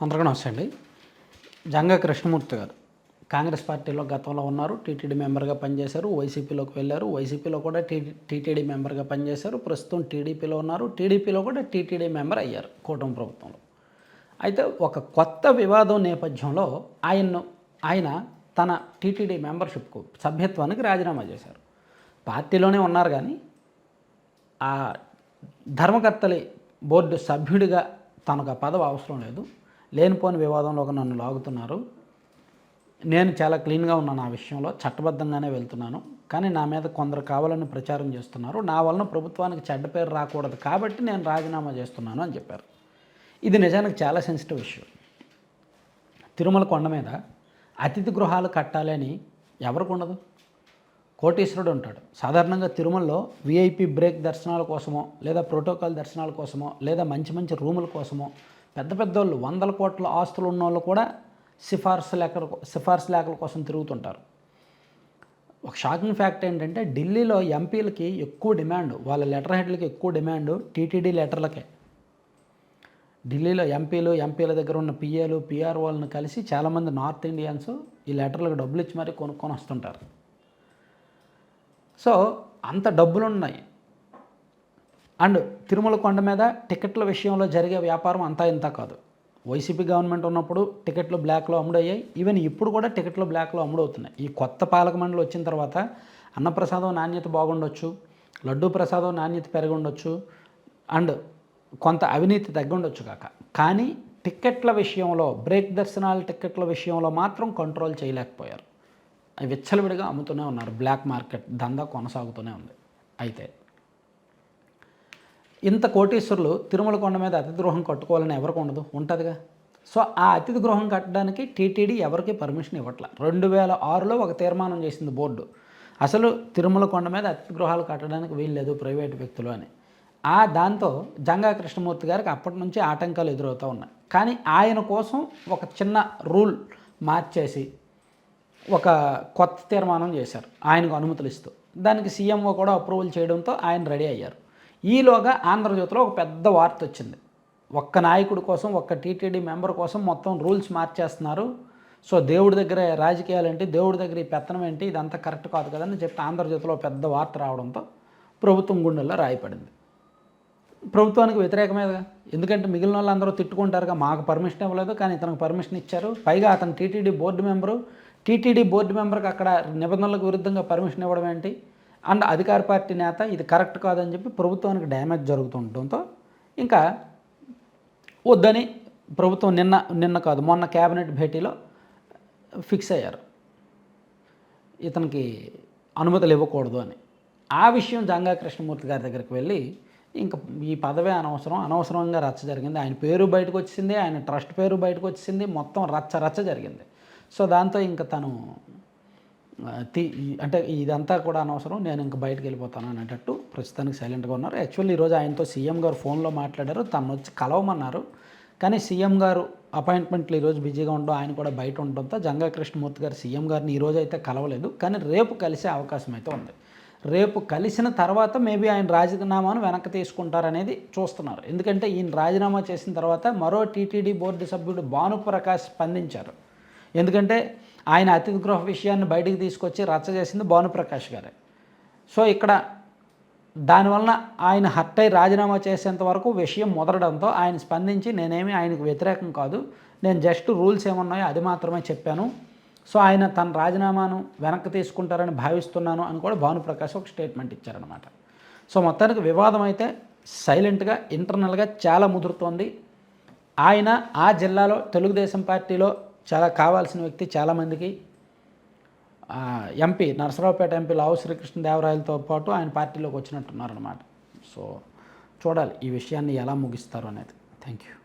అందరికీ నమస్తే అండి. జంగా కృష్ణమూర్తి గారు కాంగ్రెస్ పార్టీలో గతంలో ఉన్నారు. టీటీడీ మెంబర్గా పనిచేశారు. వైసీపీలోకి వెళ్ళారు. వైసీపీలో కూడా టీటీడీ మెంబర్గా పనిచేశారు. ప్రస్తుతం టీడీపీలో ఉన్నారు. టీడీపీలో కూడా టీటీడీ మెంబర్ అయ్యారు కూటమి ప్రభుత్వంలో. అయితే ఒక కొత్త వివాదం నేపథ్యంలో ఆయన తన టీటీడీ మెంబర్షిప్కు సభ్యత్వానికి రాజీనామా చేశారు. పార్టీలోనే ఉన్నారు కానీ ఆ ధర్మకర్తలి బోర్డు సభ్యుడిగా తనకు ఆ పదవి అవసరం లేదు, లేనిపోని వివాదంలోకి నన్ను లాగుతున్నారు, నేను చాలా క్లీన్గా ఉన్నాను, ఆ విషయంలో చట్టబద్ధంగానే వెళ్తున్నాను, కానీ నా మీద కొందరు కావాలని ప్రచారం చేస్తున్నారు, నా వలన ప్రభుత్వానికి చెడ్డ పేరు రాకూడదు కాబట్టి నేను రాజీనామా చేస్తున్నాను అని చెప్పారు. ఇది నిజానికి చాలా సెన్సిటివ్ ఇష్యూ. తిరుమల కొండ మీద అతిథి గృహాలు కట్టాలి అని ఎవరికి ఉండదు? కోటీశ్వరుడు ఉంటాడు. సాధారణంగా తిరుమలలో విఐపి బ్రేక్ దర్శనాల కోసమో లేదా ప్రోటోకాల్ దర్శనాల కోసమో లేదా మంచి మంచి రూముల కోసమో పెద్ద పెద్దోళ్ళు 100 కోట్ల ఆస్తులు ఉన్నోళ్ళు కూడా సిఫార్సు లేఖల కోసం తిరుగుతుంటారు. ఒక షాకింగ్ ఫ్యాక్ట్ ఏంటంటే ఢిల్లీలో ఎంపీలకి ఎక్కువ డిమాండ్, వాళ్ళ లెటర్ హెడ్లకి ఎక్కువ డిమాండ్ టీటీడీ లెటర్లకే. ఢిల్లీలో ఎంపీల దగ్గర ఉన్న పిఏలు పిఆర్ఓలను కలిసి చాలామంది నార్త్ ఇండియన్స్ ఈ లెటర్లకు డబ్బులు ఇచ్చి మరీ కొనుక్కొని వస్తుంటారు. సో అంత డబ్బులు ఉన్నాయి. అండ్ తిరుమల కొండ మీద టికెట్ల విషయంలో జరిగే వ్యాపారం అంతా ఇంత కాదు. వైసీపీ గవర్నమెంట్ ఉన్నప్పుడు టికెట్లు బ్లాక్లో అమ్ముడయ్యాయి. ఈవెన్ ఇప్పుడు కూడా టికెట్లు బ్లాక్లో అమ్ముడవుతున్నాయి. ఈ కొత్త పాలక మండలి వచ్చిన తర్వాత అన్నప్రసాదం నాణ్యత బాగుండొచ్చు, లడ్డూ ప్రసాదం నాణ్యత పెరిగి ఉండొచ్చు, అండ్ కొంత అవినీతి తగ్గి ఉండొచ్చు కాక, కానీ టికెట్ల విషయంలో బ్రేక్ దర్శనాల టికెట్ల విషయంలో మాత్రం కంట్రోల్ చేయలేకపోయారు. అవి విచ్చలవిడిగా అమ్ముతూనే ఉన్నారు. బ్లాక్ మార్కెట్ దందా కొనసాగుతూనే ఉంది. అయితే ఇంత కోటీశ్వరులు తిరుమల కొండ మీద అతిథి గృహం కట్టుకోవాలని ఎవరికి ఉండదు? ఉంటుందిగా. సో ఆ అతిథి గృహం కట్టడానికి టీటీడీ ఎవరికి పర్మిషన్ ఇవ్వట్ల. 2006లో ఒక తీర్మానం చేసింది బోర్డు, అసలు తిరుమల కొండ మీద అతిథి గృహాలు కట్టడానికి వీల్లేదు ప్రైవేటు వ్యక్తులు అని. దాంతో జంగా కృష్ణమూర్తి గారికి అప్పటి నుంచి ఆటంకాలు ఎదురవుతూ ఉన్నాయి. కానీ ఆయన కోసం ఒక చిన్న రూల్ మార్చేసి ఒక కొత్త తీర్మానం చేశారు ఆయనకు అనుమతులు ఇస్తూ. దానికి సీఎంఓ కూడా అప్రూవల్ చేయడంతో ఆయన రెడీ అయ్యారు. ఈలోగా ఆంధ్రజ్యోతిలో ఒక పెద్ద వార్త వచ్చింది. ఒక్క నాయకుడి కోసం, ఒక్క టీటీడీ మెంబర్ కోసం మొత్తం రూల్స్ మార్చేస్తున్నారు. సో దేవుడి దగ్గర రాజకీయాలు ఏంటి, దేవుడి దగ్గర ఈ పెత్తనం ఏంటి, ఇదంతా కరెక్ట్ కాదు కదని చెప్పి ఆంధ్రజ్యోతిలో పెద్ద వార్త రావడంతో ప్రభుత్వం గుండెల్లో రాయిపడింది. ప్రభుత్వానికి వ్యతిరేకమేగా, ఎందుకంటే మిగిలిన వాళ్ళు అందరూ తిట్టుకుంటారుగా, మాకు పర్మిషన్ ఇవ్వలేదు కానీ ఇతనికి పర్మిషన్ ఇచ్చారు, పైగా అతను TTD board member, TTD board మెంబర్కి అక్కడ నిబంధనలకు విరుద్ధంగా పర్మిషన్ ఇవ్వడం ఏంటి, అండ్ అధికార పార్టీ నేత, ఇది కరెక్ట్ కాదని చెప్పి ప్రభుత్వానికి డ్యామేజ్ జరుగుతుండటంతో ఇంకా వద్దని ప్రభుత్వం మొన్న క్యాబినెట్ భేటీలో ఫిక్స్ అయ్యారు ఇతనికి అనుమతులు ఇవ్వకూడదు అని. ఆ విషయం జంగా కృష్ణమూర్తి గారి దగ్గరికి వెళ్ళి ఇంకా ఈ పదవే అనవసరంగా రచ్చ జరిగింది, ఆయన పేరు బయటకు వచ్చింది, ఆయన ట్రస్ట్ పేరు బయటకు వచ్చింది, మొత్తం రచ్చ జరిగింది. సో దాంతో ఇంకా తను అంటే ఇదంతా కూడా అనవసరం, నేను ఇంక బయటకు వెళ్ళిపోతాను అనేటట్టు ప్రస్తుతానికి సైలెంట్గా ఉన్నారు. యాక్చువల్లీ ఈరోజు ఆయనతో సీఎం గారు ఫోన్లో మాట్లాడారు, తను వచ్చి కలవమన్నారు. కానీ సీఎం గారు అపాయింట్మెంట్లు ఈరోజు బిజీగా ఉండడం, ఆయన కూడా బయట ఉండడంతో జంగా కృష్ణమూర్తి గారు సీఎం గారిని ఈరోజు అయితే కలవలేదు. కానీ రేపు కలిసే అవకాశం అయితే ఉంది. రేపు కలిసిన తర్వాత మేబీ ఆయన రాజీనామాను వెనక్కి తీసుకుంటారనేది చూస్తున్నారు. ఎందుకంటే ఈయన రాజీనామా చేసిన తర్వాత మరో టీటీడీ బోర్డు సభ్యుడు భానుప్రకాష్ స్పందించారు. ఎందుకంటే ఆయన అతిథి గృహ విషయాన్ని బయటికి తీసుకొచ్చి రచ్చ చేసింది భానుప్రకాష్ గారే. సో ఇక్కడ దానివలన ఆయన హర్ట్ అయి రాజీనామా చేసేంత వరకు విషయం ముదరడంతో ఆయన స్పందించి నేనేమి ఆయనకు వ్యతిరేకం కాదు, నేను జస్ట్ రూల్స్ ఏమున్నాయో అది మాత్రమే చెప్పాను, సో ఆయన తన రాజీనామాను వెనక్కి తీసుకుంటారని భావిస్తున్నాను అని కూడా భానుప్రకాష్ ఒక స్టేట్మెంట్ ఇచ్చారనమాట. సో మొత్తానికి వివాదం అయితే సైలెంట్గా ఇంటర్నల్గా చాలా ముదురుతోంది. ఆయన ఆ జిల్లాలో తెలుగుదేశం పార్టీలో చాలా కావాల్సిన వ్యక్తి, చాలామందికి ఎంపీ నరసరావుపేట ఎంపీ లావు శ్రీకృష్ణదేవరాయలతో పాటు ఆయన పార్టీలోకి వచ్చినట్టున్నారనమాట. సో చూడాలి ఈ విషయాన్ని ఎలా ముగిస్తారు అనేది. Thank you.